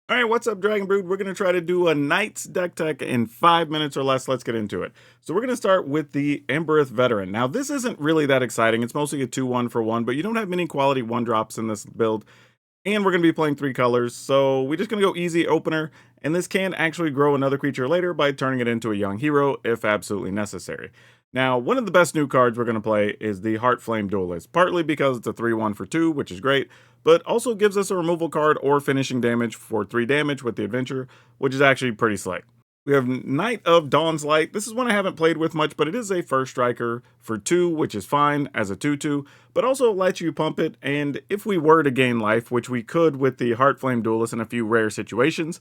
All right, what's up, Dragon Brood? We're going to try to do a Knights deck tech in 5 minutes or less. Let's get into it. So we're going to start with the Embereth Veteran. Now, this isn't really that exciting. It's mostly a 2-1 for 1, but you don't have many quality 1-drops in this build. And we're going to be playing 3 colors, so we're just going to go easy opener. And this can actually grow another creature later by turning it into a young hero if absolutely necessary. Now, one of the best new cards we're going to play is the Heartflame Duelist, partly because it's a 3-1 for 2, which is great, but also gives us a removal card or finishing damage for 3 damage with the adventure, which is actually pretty slick. We have Knight of Dawn's Light. This is one I haven't played with much, but it is a first striker for 2, which is fine as a 2-2, but also lets you pump it, and if we were to gain life, which we could with the Heartflame Duelist in a few rare situations,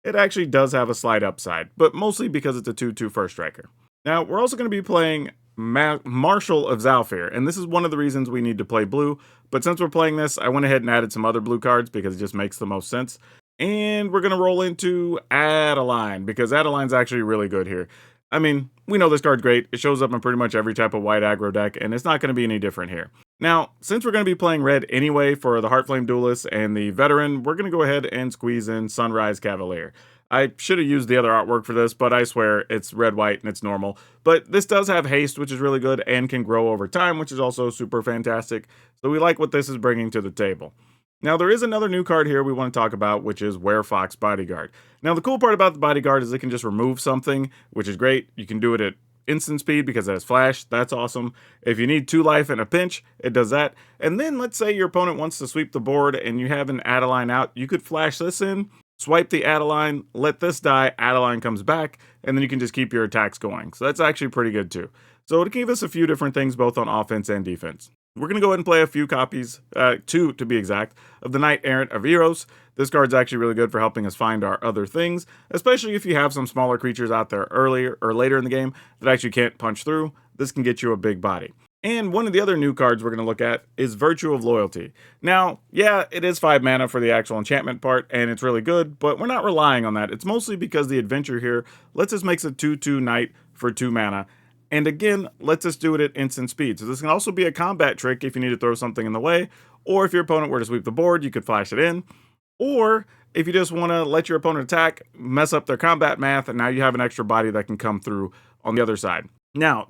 it actually does have a slight upside, but mostly because it's a 2-2 first striker. Now, we're also going to be playing Marshal of Zhalfir, and this is one of the reasons we need to play blue, but since we're playing this, I went ahead and added some other blue cards because it just makes the most sense. And we're going to roll into Adeline, because Adeline's actually really good here. I mean, we know this card's great. It shows up in pretty much every type of white aggro deck, and it's not going to be any different here. Now, since we're going to be playing red anyway for the Heartflame Duelist and the Veteran, we're going to go ahead and squeeze in Sunrise Cavalier. I should have used the other artwork for this, but I swear it's red-white and it's normal. But this does have haste, which is really good, and can grow over time, which is also super fantastic. So we like what this is bringing to the table. Now, there is another new card here we want to talk about, which is Werefox Bodyguard. Now, the cool part about the Bodyguard is it can just remove something, which is great. You can do it at instant speed because it has flash. That's awesome. If you need 2 life in a pinch, it does that. And then let's say your opponent wants to sweep the board and you have an Adeline out. You could flash this in, swipe the Adeline, let this die, Adeline comes back, and then you can just keep your attacks going. So that's actually pretty good too. So it gave us a few different things both on offense and defense. We're going to go ahead and play a few copies, 2 to be exact, of the Knight Errant of Eros. This card's actually really good for helping us find our other things, especially if you have some smaller creatures out there earlier or later in the game that actually can't punch through. This can get you a big body. And one of the other new cards we're going to look at is Virtue of Loyalty. Now, yeah, it is 5 mana for the actual enchantment part, and it's really good, but we're not relying on that. It's mostly because the adventure here lets us make a 2-2 Knight for 2 mana. And again, lets us do it at instant speed. So this can also be a combat trick if you need to throw something in the way, or if your opponent were to sweep the board, you could flash it in. Or if you just want to let your opponent attack, mess up their combat math, and now you have an extra body that can come through on the other side. Now,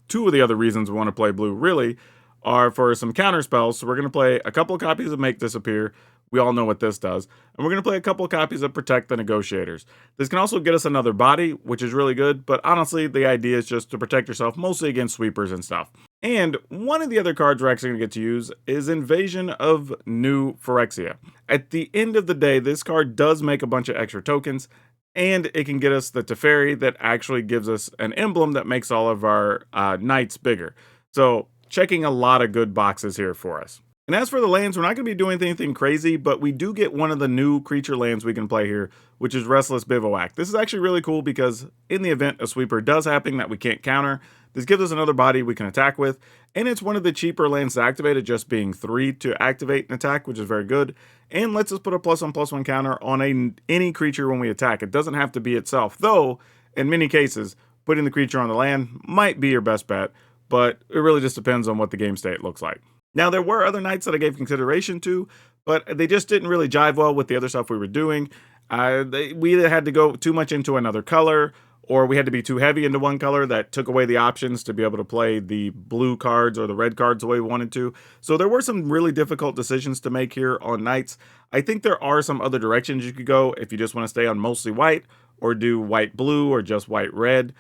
two of the other reasons we want to play blue really are for some counter spells. So we're going to play a couple of copies of Make Disappear. We all know what this does. And we're going to play a couple of copies of Protect the Negotiators. This can also get us another body, which is really good. But honestly, the idea is just to protect yourself, mostly against sweepers and stuff. And one of the other cards we're actually going to get to use is Invasion of New Phyrexia. At the end of the day, this card does make a bunch of extra tokens. And it can get us the Teferi that actually gives us an emblem that makes all of our knights bigger. So checking a lot of good boxes here for us. And as for the lands, we're not going to be doing anything crazy, but we do get one of the new creature lands we can play here, which is Restless Bivouac. This is actually really cool because in the event a sweeper does happen that we can't counter, this gives us another body we can attack with, and it's one of the cheaper lands to activate, it just being 3 to activate an attack, which is very good, and lets us put a +1/+1 counter on any creature when we attack. It doesn't have to be itself, though in many cases, putting the creature on the land might be your best bet, but it really just depends on what the game state looks like. Now, there were other knights that I gave consideration to, but they just didn't really jive well with the other stuff we were doing. We either had to go too much into another color, or we had to be too heavy into one color that took away the options to be able to play the blue cards or the red cards the way we wanted to. So there were some really difficult decisions to make here on knights. I think there are some other directions you could go if you just want to stay on mostly white, or do white-blue, or just white-red.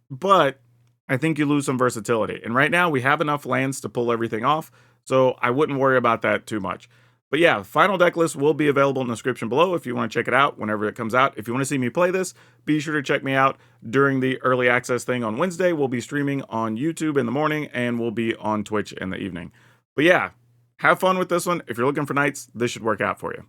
But I think you lose some versatility. And right now, we have enough lands to pull everything off, so I wouldn't worry about that too much. But yeah, final deck list will be available in the description below if you want to check it out whenever it comes out. If you want to see me play this, be sure to check me out during the early access thing on Wednesday. We'll be streaming on YouTube in the morning, and we'll be on Twitch in the evening. But yeah, have fun with this one. If you're looking for knights, this should work out for you.